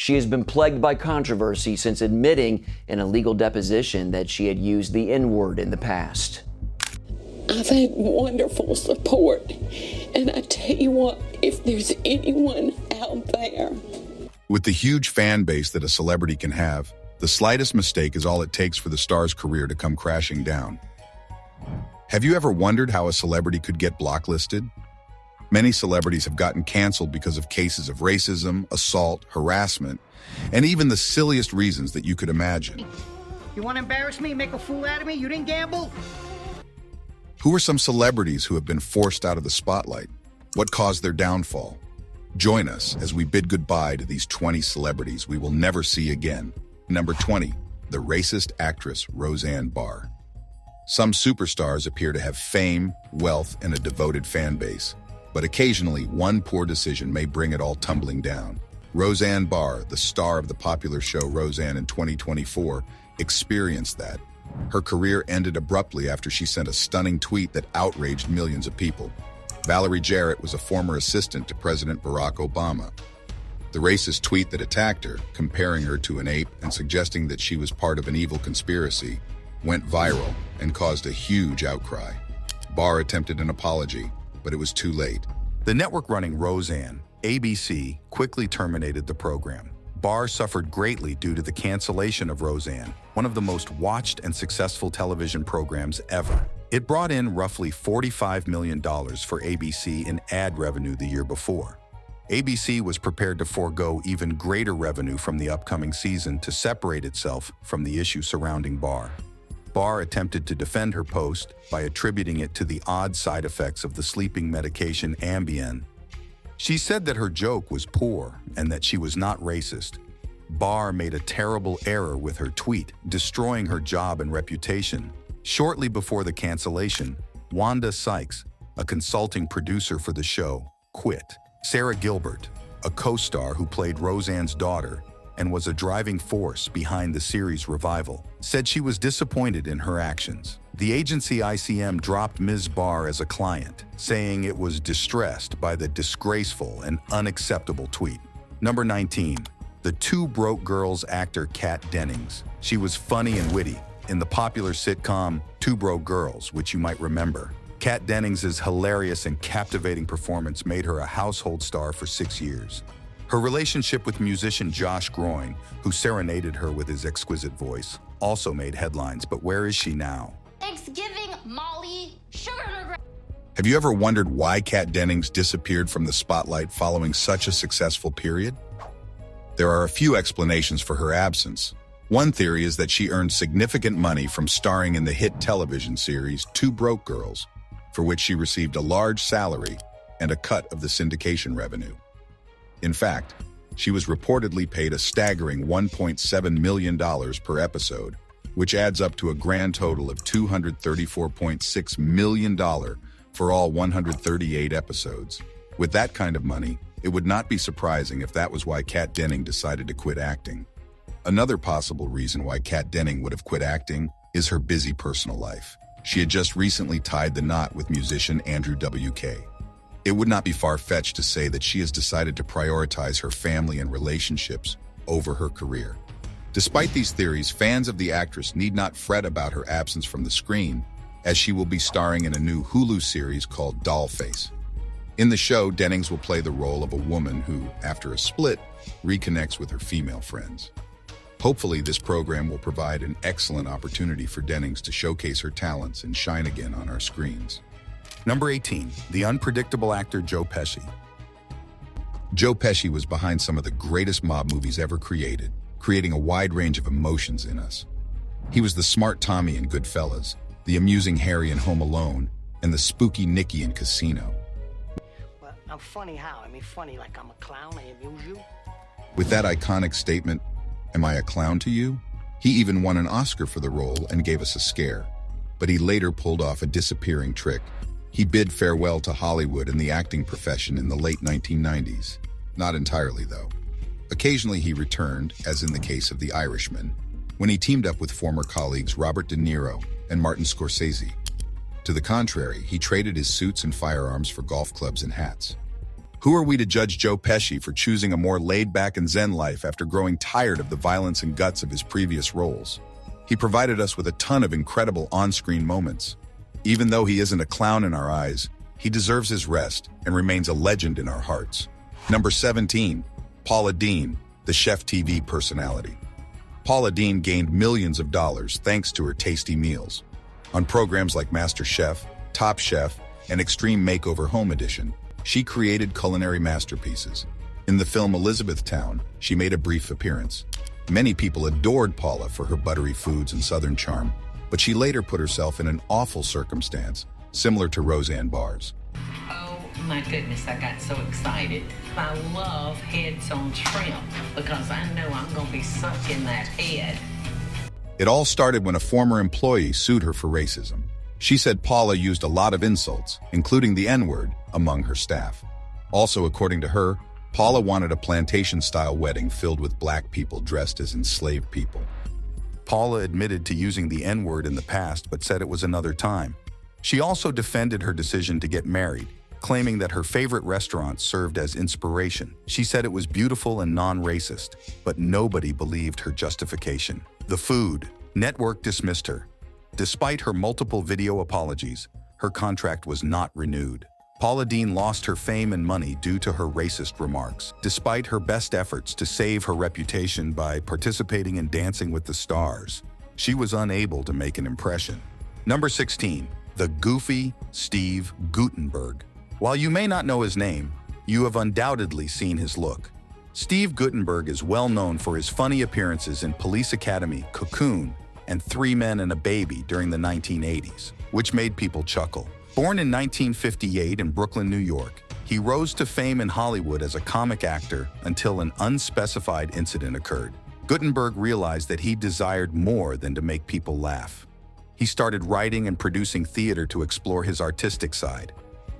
She has been plagued by controversy since admitting in a legal deposition that she had used the N-word in the past. I've had wonderful support, and I tell you what, if there's anyone out there. With the huge fan base that a celebrity can have, the slightest mistake is all it takes for the star's career to come crashing down. Have you ever wondered how a celebrity could get blocklisted? Many celebrities have gotten canceled because of cases of racism, assault, harassment, and even the silliest reasons that you could imagine. You want to embarrass me, make a fool out of me? You didn't gamble? Who are some celebrities who have been forced out of the spotlight? What caused their downfall? Join us as we bid goodbye to these 20 celebrities we will never see again. Number 20, the racist actress Roseanne Barr. Some superstars appear to have fame, wealth, and a devoted fan base, but occasionally one poor decision may bring it all tumbling down. Roseanne Barr, the star of the popular show Roseanne in 2024, experienced that. Her career ended abruptly after she sent a stunning tweet that outraged millions of people. Valerie Jarrett was a former assistant to President Barack Obama. The racist tweet that attacked her, comparing her to an ape and suggesting that she was part of an evil conspiracy, went viral and caused a huge outcry. Barr attempted an apology, but it was too late. The network running Roseanne, ABC, quickly terminated the program. Barr suffered greatly due to the cancellation of Roseanne, one of the most watched and successful television programs ever. It brought in roughly $45 million for ABC in ad revenue the year before. ABC was prepared to forego even greater revenue from the upcoming season to separate itself from the issue surrounding Barr. Barr attempted to defend her post by attributing it to the odd side effects of the sleeping medication Ambien. She said that her joke was poor and that she was not racist. Barr made a terrible error with her tweet, destroying her job and reputation. Shortly before the cancellation, Wanda Sykes, a consulting producer for the show, quit. Sarah Gilbert, a co-star who played Roseanne's daughter and was a driving force behind the series' revival, said she was disappointed in her actions. The agency ICM dropped Ms. Barr as a client, saying it was distressed by the disgraceful and unacceptable tweet. Number 19, the Two Broke Girls actor Kat Dennings. She was funny and witty in the popular sitcom Two Broke Girls, which you might remember. Kat Dennings' hilarious and captivating performance made her a household star for 6 years. Her relationship with musician Josh Groen, who serenaded her with his exquisite voice, also made headlines, but where is she now? Thanksgiving, Molly, sugar in her Have you ever wondered why Kat Dennings disappeared from the spotlight following such a successful period? There are a few explanations for her absence. One theory is that she earned significant money from starring in the hit television series Two Broke Girls, for which she received a large salary and a cut of the syndication revenue. In fact, she was reportedly paid a staggering $1.7 million per episode, which adds up to a grand total of $234.6 million for all 138 episodes. With that kind of money, it would not be surprising if that was why Kat Dennings decided to quit acting. Another possible reason why Kat Dennings would have quit acting is her busy personal life. She had just recently tied the knot with musician Andrew W.K. It would not be far-fetched to say that she has decided to prioritize her family and relationships over her career. Despite these theories, fans of the actress need not fret about her absence from the screen, as she will be starring in a new Hulu series called Dollface. In the show, Dennings will play the role of a woman who, after a split, reconnects with her female friends. Hopefully, this program will provide an excellent opportunity for Dennings to showcase her talents and shine again on our screens. Number 18, the unpredictable actor Joe Pesci. Joe Pesci was behind some of the greatest mob movies ever created, creating a wide range of emotions in us. He was the smart Tommy in Goodfellas, the amusing Harry in Home Alone, and the spooky Nicky in Casino. Well, I'm funny how? I mean, funny like I'm a clown, I amuse you? With that iconic statement, "Am I a clown to you?" he even won an Oscar for the role and gave us a scare. But he later pulled off a disappearing trick. He bid farewell to Hollywood and the acting profession in the late 1990s. Not entirely, though. Occasionally he returned, as in the case of The Irishman, when he teamed up with former colleagues Robert De Niro and Martin Scorsese. To the contrary, he traded his suits and firearms for golf clubs and hats. Who are we to judge Joe Pesci for choosing a more laid-back and zen life after growing tired of the violence and guts of his previous roles? He provided us with a ton of incredible on-screen moments. Even though he isn't a clown in our eyes, he deserves his rest and remains a legend in our hearts. Number 17, Paula Deen, the Chef TV personality. Paula Deen gained millions of dollars thanks to her tasty meals. On programs like MasterChef, Top Chef, and Extreme Makeover Home Edition, she created culinary masterpieces. In the film Elizabethtown, she made a brief appearance. Many people adored Paula for her buttery foods and southern charm, but she later put herself in an awful circumstance, similar to Roseanne Barr's. Oh my goodness, I got so excited. I love heads on shrimp because I know I'm going to be sucking that head. It all started when a former employee sued her for racism. She said Paula used a lot of insults, including the N-word, among her staff. Also, according to her, Paula wanted a plantation-style wedding filled with black people dressed as enslaved people. Paula admitted to using the N-word in the past, but said it was another time. She also defended her decision to get married, claiming that her favorite restaurant served as inspiration. She said it was beautiful and non-racist, but nobody believed her justification. The Food Network dismissed her. Despite her multiple video apologies, her contract was not renewed. Paula Deen lost her fame and money due to her racist remarks, despite her best efforts to save her reputation by participating in Dancing with the Stars. She was unable to make an impression. Number 16, the goofy Steve Gutenberg. While you may not know his name, you have undoubtedly seen his look. Steve Gutenberg is well known for his funny appearances in Police Academy, Cocoon, and 3 Men and a Baby during the 1980s, which made people chuckle. Born in 1958 in Brooklyn, New York, he rose to fame in Hollywood as a comic actor until an unspecified incident occurred. Gutenberg realized that he desired more than to make people laugh. He started writing and producing theater to explore his artistic side.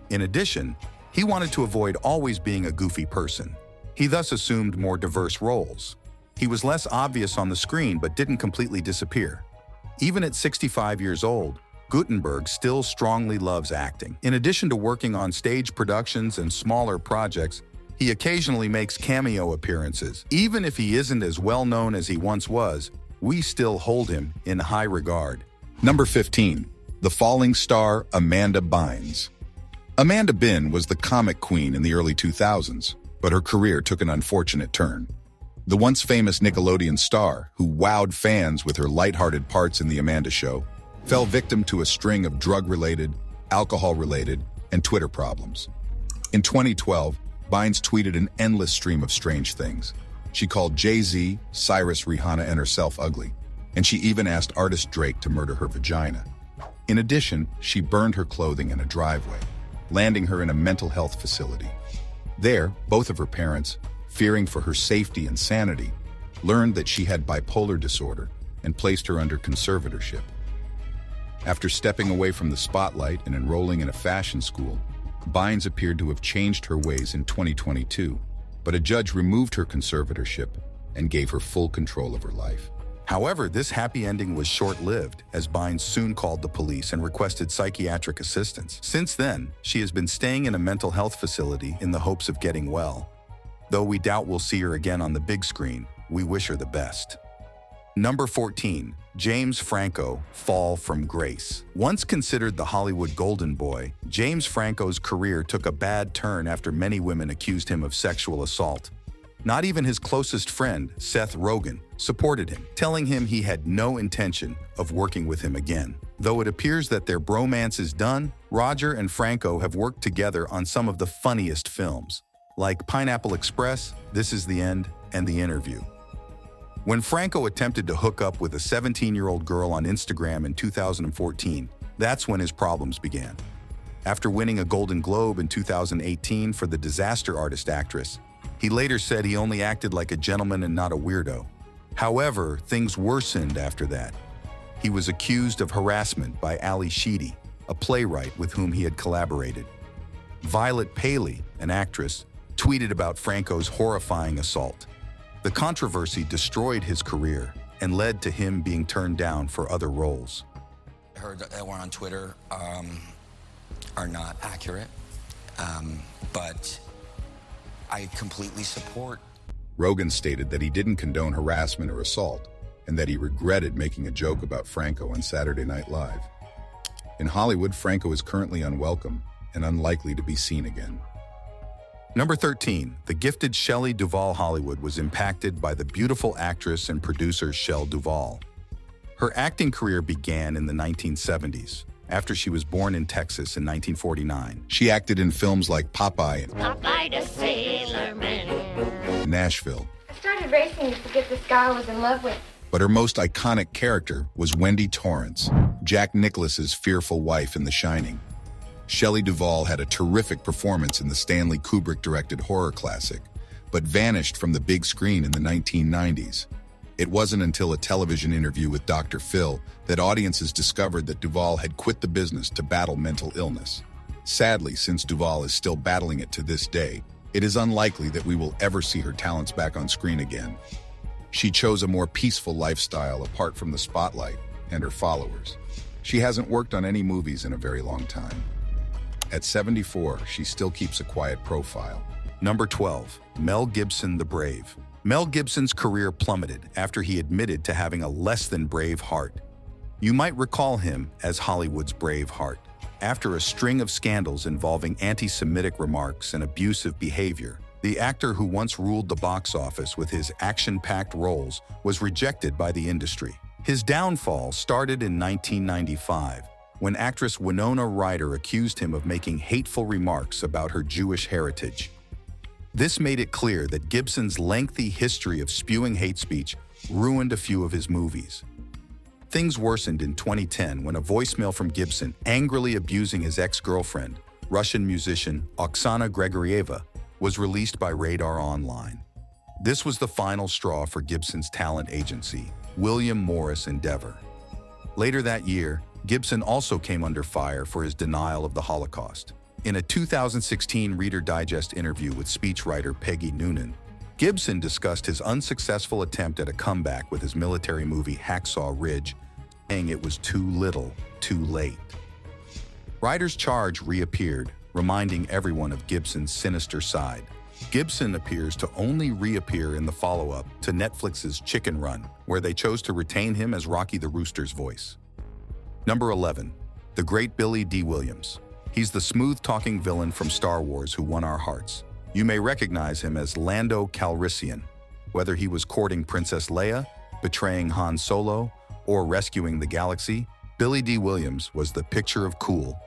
In addition, he wanted to avoid always being a goofy person. He thus assumed more diverse roles. He was less obvious on the screen but didn't completely disappear. Even at 65 years old, Gutenberg still strongly loves acting. In addition to working on stage productions and smaller projects, he occasionally makes cameo appearances. Even if he isn't as well known as he once was, we still hold him in high regard. Number 15, the falling star Amanda Bynes. Amanda Bynes was the comic queen in the early 2000s, but her career took an unfortunate turn. The once famous Nickelodeon star, who wowed fans with her lighthearted parts in The Amanda Show, fell victim to a string of drug-related, alcohol-related, and Twitter problems. In 2012, Bynes tweeted an endless stream of strange things. She called Jay-Z, Cyrus, Rihanna, and herself ugly, and she even asked artist Drake to murder her vagina. In addition, she burned her clothing in a driveway, landing her in a mental health facility. There, both of her parents, fearing for her safety and sanity, learned that she had bipolar disorder and placed her under conservatorship. After stepping away from the spotlight and enrolling in a fashion school, Bynes appeared to have changed her ways in 2022, but a judge removed her conservatorship and gave her full control of her life. However, this happy ending was short-lived, as Bynes soon called the police and requested psychiatric assistance. Since then, she has been staying in a mental health facility in the hopes of getting well. Though we doubt we'll see her again on the big screen, we wish her the best. Number 14, James Franco, Fall from Grace. Once considered the Hollywood golden boy, James Franco's career took a bad turn after many women accused him of sexual assault. Not even his closest friend, Seth Rogen, supported him, telling him he had no intention of working with him again. Though it appears that their bromance is done, Roger and Franco have worked together on some of the funniest films, like Pineapple Express, This Is the End, and The Interview. When Franco attempted to hook up with a 17-year-old girl on Instagram in 2014, that's when his problems began. After winning a Golden Globe in 2018 for the Disaster Artist actress, he later said he only acted like a gentleman and not a weirdo. However, things worsened after that. He was accused of harassment by Ali Sheedy, a playwright with whom he had collaborated. Violet Paley, an actress, tweeted about Franco's horrifying assault. The controversy destroyed his career and led to him being turned down for other roles. I heard that were on Twitter are not accurate, but I completely support. Rogan stated that he didn't condone harassment or assault, and that he regretted making a joke about Franco on Saturday Night Live. In Hollywood, Franco is currently unwelcome and unlikely to be seen again. Number 13, the gifted Shelley Duval. Hollywood was impacted by the beautiful actress and producer Shelley Duval. Her acting career began in the 1970s, after she was born in Texas in 1949. She acted in films like Popeye and Popeye the Sailor Man. Nashville. I started racing to forget this guy I was in love with. But her most iconic character was Wendy Torrance, Jack Nicklaus's fearful wife in The Shining. Shelley Duval had a terrific performance in the Stanley Kubrick-directed horror classic, but vanished from the big screen in the 1990s. It wasn't until a television interview with Dr. Phil that audiences discovered that Duval had quit the business to battle mental illness. Sadly, since Duval is still battling it to this day, it is unlikely that we will ever see her talents back on screen again. She chose a more peaceful lifestyle apart from the spotlight and her followers. She hasn't worked on any movies in a very long time. At 74, she still keeps a quiet profile. Number 12, Mel Gibson the Brave. Mel Gibson's career plummeted after he admitted to having a less than brave heart. You might recall him as Hollywood's Brave Heart. After a string of scandals involving anti-Semitic remarks and abusive behavior, the actor who once ruled the box office with his action-packed roles was rejected by the industry. His downfall started in 1995, when actress Winona Ryder accused him of making hateful remarks about her Jewish heritage. This made it clear that Gibson's lengthy history of spewing hate speech ruined a few of his movies. Things worsened in 2010 when a voicemail from Gibson angrily abusing his ex-girlfriend, Russian musician Oksana Gregorieva, was released by Radar Online. This was the final straw for Gibson's talent agency, William Morris Endeavor. Later that year, Gibson also came under fire for his denial of the Holocaust. In a 2016 Reader Digest interview with speechwriter Peggy Noonan, Gibson discussed his unsuccessful attempt at a comeback with his military movie Hacksaw Ridge, saying it was too little, too late. Ryder's charge reappeared, reminding everyone of Gibson's sinister side. Gibson appears to only reappear in the follow-up to Netflix's Chicken Run, where they chose to retain him as Rocky the Rooster's voice. Number 11, the great Billy Dee Williams. He's the smooth-talking villain from Star Wars who won our hearts. You may recognize him as Lando Calrissian, whether he was courting Princess Leia, betraying Han Solo, or rescuing the galaxy. Billy Dee Williams was the picture of cool.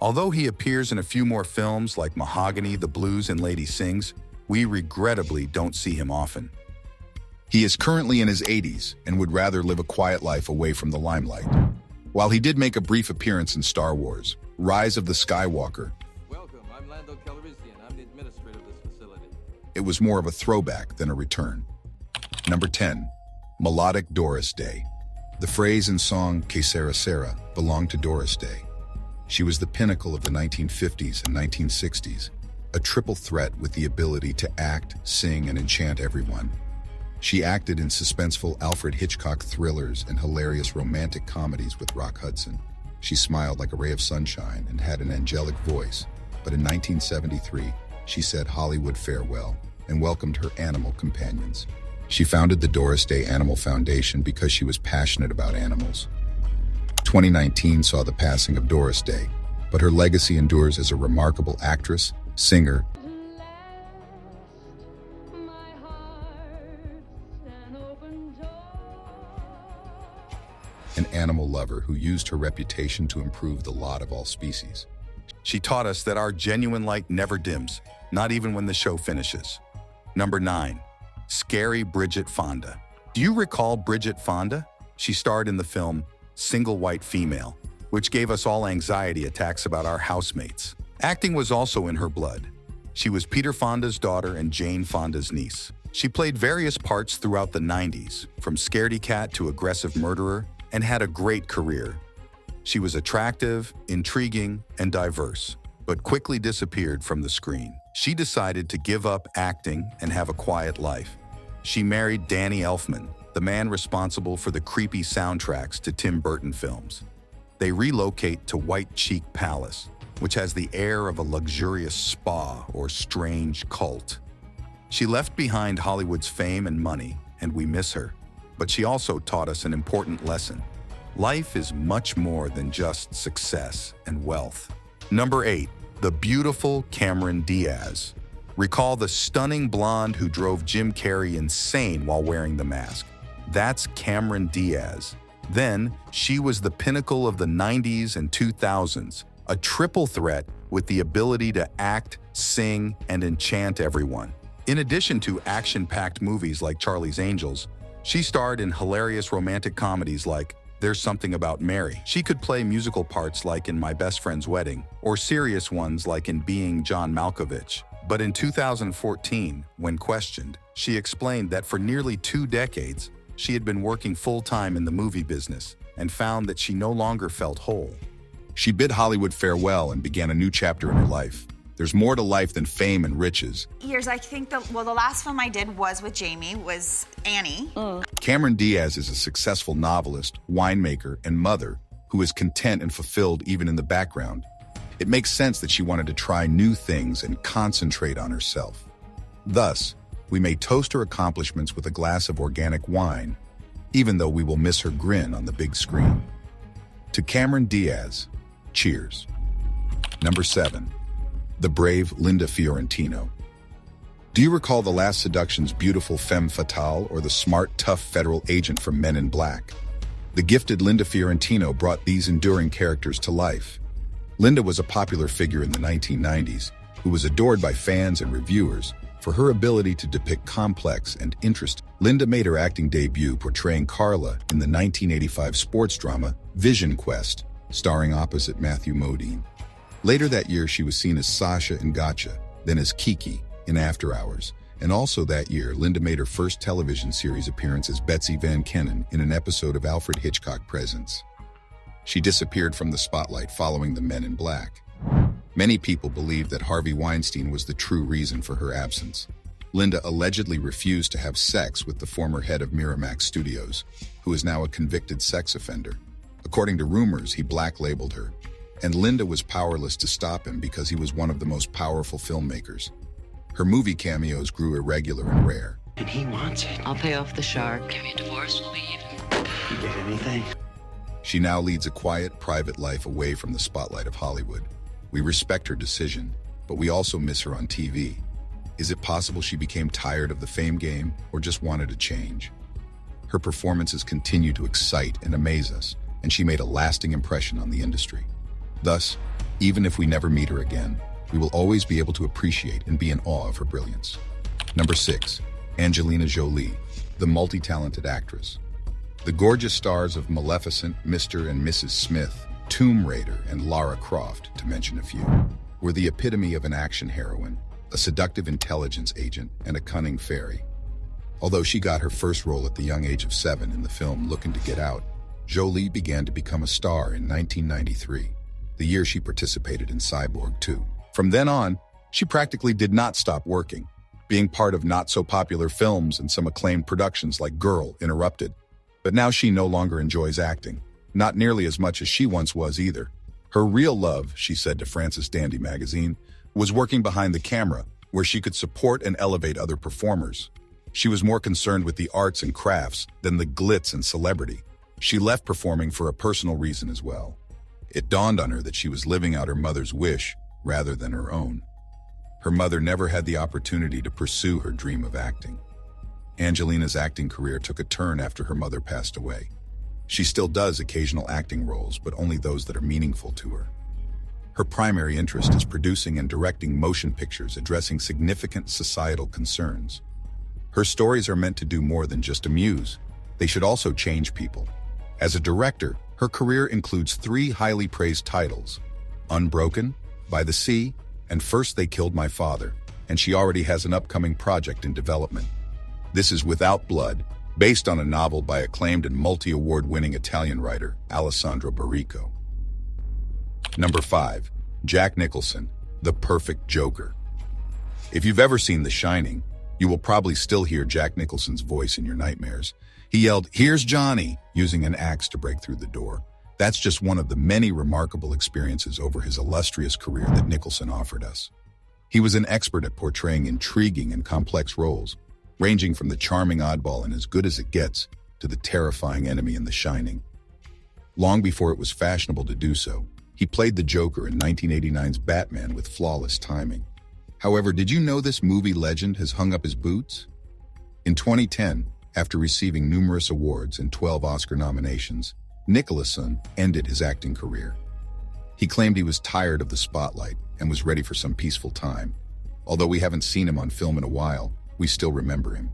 Although he appears in a few more films like Mahogany, The Blues, and Lady Sings, we regrettably don't see him often. He is currently in his 80s and would rather live a quiet life away from the limelight. While he did make a brief appearance in Star Wars, Rise of the Skywalker, Welcome, I'm Lando Calrissian. I'm the administrator of this facility. it was more of a throwback than a return. Number 10, Melodic Doris Day. The phrase and song Que Sera Sera belonged to Doris Day. She was the pinnacle of the 1950s and 1960s, a triple threat with the ability to act, sing, and enchant everyone. She acted in suspenseful Alfred Hitchcock thrillers and hilarious romantic comedies with Rock Hudson. She smiled like a ray of sunshine and had an angelic voice, but in 1973, she said Hollywood farewell and welcomed her animal companions. She founded the Doris Day Animal Foundation because she was passionate about animals. 2019 saw the passing of Doris Day, but her legacy endures as a remarkable actress, singer, an animal lover who used her reputation to improve the lot of all species. She taught us that our genuine light never dims, not even when the show finishes. Number 9, scary Bridget Fonda. Do you recall Bridget Fonda? She starred in the film Single White Female, which gave us all anxiety attacks about our housemates. Acting was also in her blood. She was Peter Fonda's daughter and Jane Fonda's niece. She played various parts throughout the 90s, from scaredy cat to aggressive murderer, and had a great career. She was attractive, intriguing, and diverse, but quickly disappeared from the screen. She decided to give up acting and have a quiet life. She married Danny Elfman, the man responsible for the creepy soundtracks to Tim Burton films. They relocate to White Cheek Palace, which has the air of a luxurious spa or strange cult. She left behind Hollywood's fame and money, and we miss her. But she also taught us an important lesson. Life is much more than just success and wealth. Number 8, the beautiful Cameron Diaz. Recall the stunning blonde who drove Jim Carrey insane while wearing the mask. That's Cameron Diaz. Then, she was the pinnacle of the 90s and 2000s, a triple threat with the ability to act, sing, and enchant everyone. In addition to action-packed movies like Charlie's Angels, she starred in hilarious romantic comedies like There's Something About Mary. She could play musical parts like in My Best Friend's Wedding, or serious ones like in Being John Malkovich. But in 2014, when questioned, she explained that for nearly 2 decades, she had been working full-time in the movie business and found that she no longer felt whole. She bid Hollywood farewell and began a new chapter in her life. There's more to life than fame and riches. I think the last film I did was with Jamie, was Annie. Cameron Diaz is a successful novelist, winemaker, and mother who is content and fulfilled even in the background. It makes sense that she wanted to try new things and concentrate on herself. Thus, we may toast her accomplishments with a glass of organic wine, even though we will miss her grin on the big screen. To Cameron Diaz, cheers. Number 7. The brave Linda Fiorentino. Do you recall The Last Seduction's beautiful femme fatale or the smart, tough federal agent from Men in Black? The gifted Linda Fiorentino brought these enduring characters to life. Linda was a popular figure in the 1990s who was adored by fans and reviewers for her ability to depict complex and interesting. Linda made her acting debut portraying Carla in the 1985 sports drama Vision Quest, starring opposite Matthew Modine. Later that year, she was seen as Sasha in Gotcha, then as Kiki in After Hours. And also that year, Linda made her first television series appearance as Betsy Van Kennen in an episode of Alfred Hitchcock Presents. She disappeared from the spotlight following the Men in Black. Many people believe that Harvey Weinstein was the true reason for her absence. Linda allegedly refused to have sex with the former head of Miramax Studios, who is now a convicted sex offender. According to rumors, he black-labeled her, and Linda was powerless to stop him because he was one of the most powerful filmmakers. Her movie cameos grew irregular and rare. And he wants it. I'll pay off the shark. Give me a divorce, we'll be even. You get anything? She now leads a quiet, private life away from the spotlight of Hollywood. We respect her decision, but we also miss her on TV. Is it possible she became tired of the fame game or just wanted a change? Her performances continue to excite and amaze us, and she made a lasting impression on the industry. Thus, even if we never meet her again, we will always be able to appreciate and be in awe of her brilliance. Number 6, Angelina Jolie, the multi-talented actress. The gorgeous stars of Maleficent, Mr. and Mrs. Smith, Tomb Raider, and Lara Croft, to mention a few, were the epitome of an action heroine, a seductive intelligence agent, and a cunning fairy. Although she got her first role at the young age of 7 in the film Looking to Get Out, Jolie began to become a star in 1993, the year she participated in Cyborg 2. From then on, she practically did not stop working, being part of not-so-popular films and some acclaimed productions like Girl, Interrupted. But now she no longer enjoys acting, not nearly as much as she once was either. Her real love, she said to Francis Dandy magazine, was working behind the camera, where she could support and elevate other performers. She was more concerned with the arts and crafts than the glitz and celebrity. She left performing for a personal reason as well. It dawned on her that she was living out her mother's wish rather than her own. Her mother never had the opportunity to pursue her dream of acting. Angelina's acting career took a turn after her mother passed away. She still does occasional acting roles, but only those that are meaningful to her. Her primary interest is producing and directing motion pictures addressing significant societal concerns. Her stories are meant to do more than just amuse. They should also change people. As a director, her career includes 3 highly praised titles: Unbroken, By the Sea, and First They Killed My Father, and she already has an upcoming project in development. This is Without Blood, based on a novel by acclaimed and multi-award-winning Italian writer Alessandro Barrico. Number 5, Jack Nicholson, the perfect Joker. If you've ever seen The Shining, you will probably still hear Jack Nicholson's voice in your nightmares. He yelled, "Here's Johnny," using an axe to break through the door. That's just one of the many remarkable experiences over his illustrious career that Nicholson offered us. He was an expert at portraying intriguing and complex roles, ranging from the charming oddball in As Good as It Gets to the terrifying enemy in The Shining. Long before it was fashionable to do so, he played the Joker in 1989's Batman with flawless timing. However, did you know this movie legend has hung up his boots? In 2010, after receiving numerous awards and 12 Oscar nominations, Nicholson ended his acting career. He claimed he was tired of the spotlight and was ready for some peaceful time. Although we haven't seen him on film in a while, we still remember him.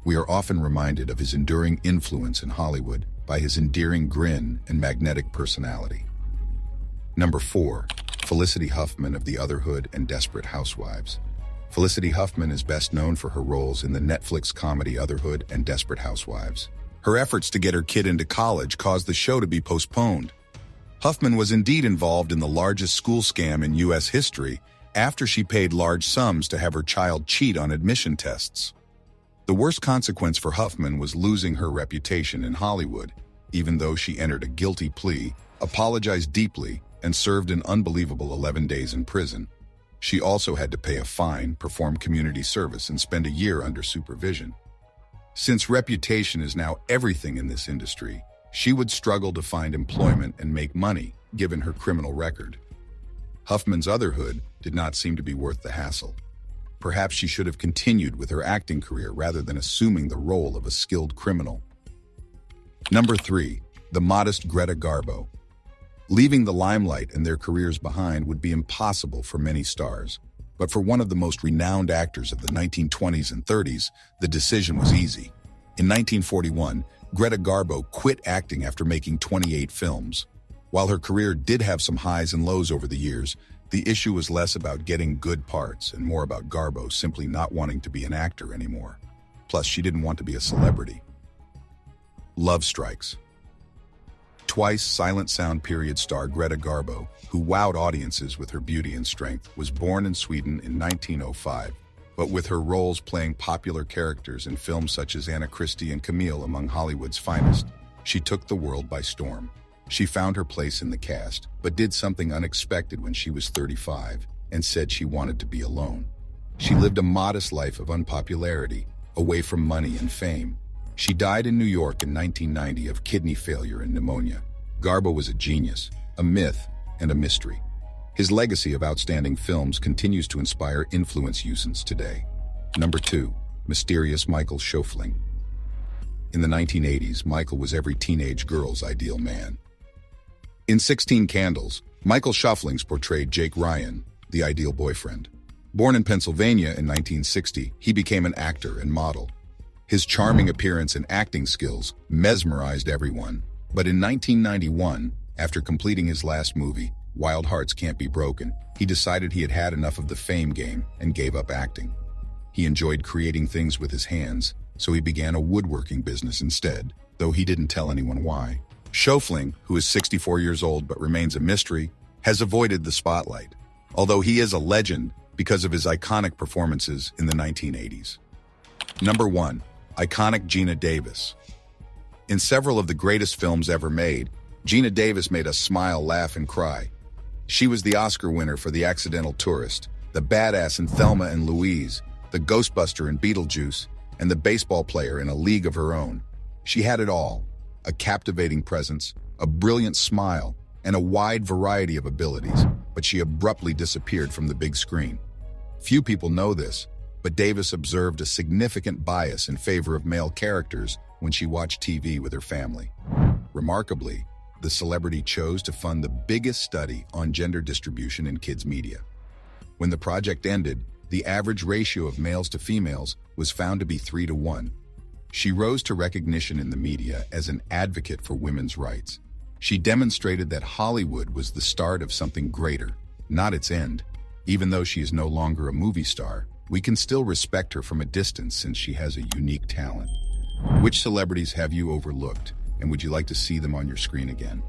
We are often reminded of his enduring influence in Hollywood by his endearing grin and magnetic personality. Number 4, Felicity Huffman of the Otherhood and Desperate Housewives. Felicity Huffman is best known for her roles in the Netflix comedy Otherhood and Desperate Housewives. Her efforts to get her kid into college caused the show to be postponed. Huffman was indeed involved in the largest school scam in U.S. history after she paid large sums to have her child cheat on admission tests. The worst consequence for Huffman was losing her reputation in Hollywood, even though she entered a guilty plea, apologized deeply, and served an unbelievable 11 days in prison. She also had to pay a fine, perform community service, and spend a year under supervision. Since reputation is now everything in this industry, she would struggle to find employment and make money, given her criminal record. Huffman's Otherhood did not seem to be worth the hassle. Perhaps she should have continued with her acting career rather than assuming the role of a skilled criminal. Number 3, the modest Greta Garbo. Leaving the limelight and their careers behind would be impossible for many stars. But for one of the most renowned actors of the 1920s and 30s, the decision was easy. In 1941, Greta Garbo quit acting after making 28 films. While her career did have some highs and lows over the years, the issue was less about getting good parts and more about Garbo simply not wanting to be an actor anymore. Plus, she didn't want to be a celebrity. Love strikes. Twice silent sound period star Greta Garbo, who wowed audiences with her beauty and strength, was born in Sweden in 1905, but with her roles playing popular characters in films such as Anna Christie and Camille among Hollywood's finest, she took the world by storm. She found her place in the cast, but did something unexpected when she was 35 and said she wanted to be alone. She lived a modest life of unpopularity, away from money and fame. She died in New York in 1990 of kidney failure and pneumonia. Garbo was a genius, a myth, and a mystery. His legacy of outstanding films continues to inspire influence users today. Number 2, mysterious Michael Schofling. In the 1980s, Michael was every teenage girl's ideal man. In 16 Candles, Michael Schofling portrayed Jake Ryan, the ideal boyfriend. Born in Pennsylvania in 1960, he became an actor and model. His charming appearance and acting skills mesmerized everyone. But in 1991, after completing his last movie, Wild Hearts Can't Be Broken, he decided he had had enough of the fame game and gave up acting. He enjoyed creating things with his hands, so he began a woodworking business instead, though he didn't tell anyone why. Schofling, who is 64 years old but remains a mystery, has avoided the spotlight, although he is a legend because of his iconic performances in the 1980s. Number 1, iconic Geena Davis. In several of the greatest films ever made, Geena Davis made us smile, laugh, and cry. She was the Oscar winner for The Accidental Tourist, the badass in Thelma and Louise, the Ghostbuster in Beetlejuice, and the baseball player in A League of Her Own. She had it all, a captivating presence, a brilliant smile, and a wide variety of abilities, but she abruptly disappeared from the big screen. Few people know this, but Davis observed a significant bias in favor of male characters when she watched TV with her family. Remarkably, the celebrity chose to fund the biggest study on gender distribution in kids' media. When the project ended, the average ratio of males to females was found to be 3-to-1. She rose to recognition in the media as an advocate for women's rights. She demonstrated that Hollywood was the start of something greater, not its end. Even though she is no longer a movie star, we can still respect her from a distance since she has a unique talent. Which celebrities have you overlooked, and would you like to see them on your screen again?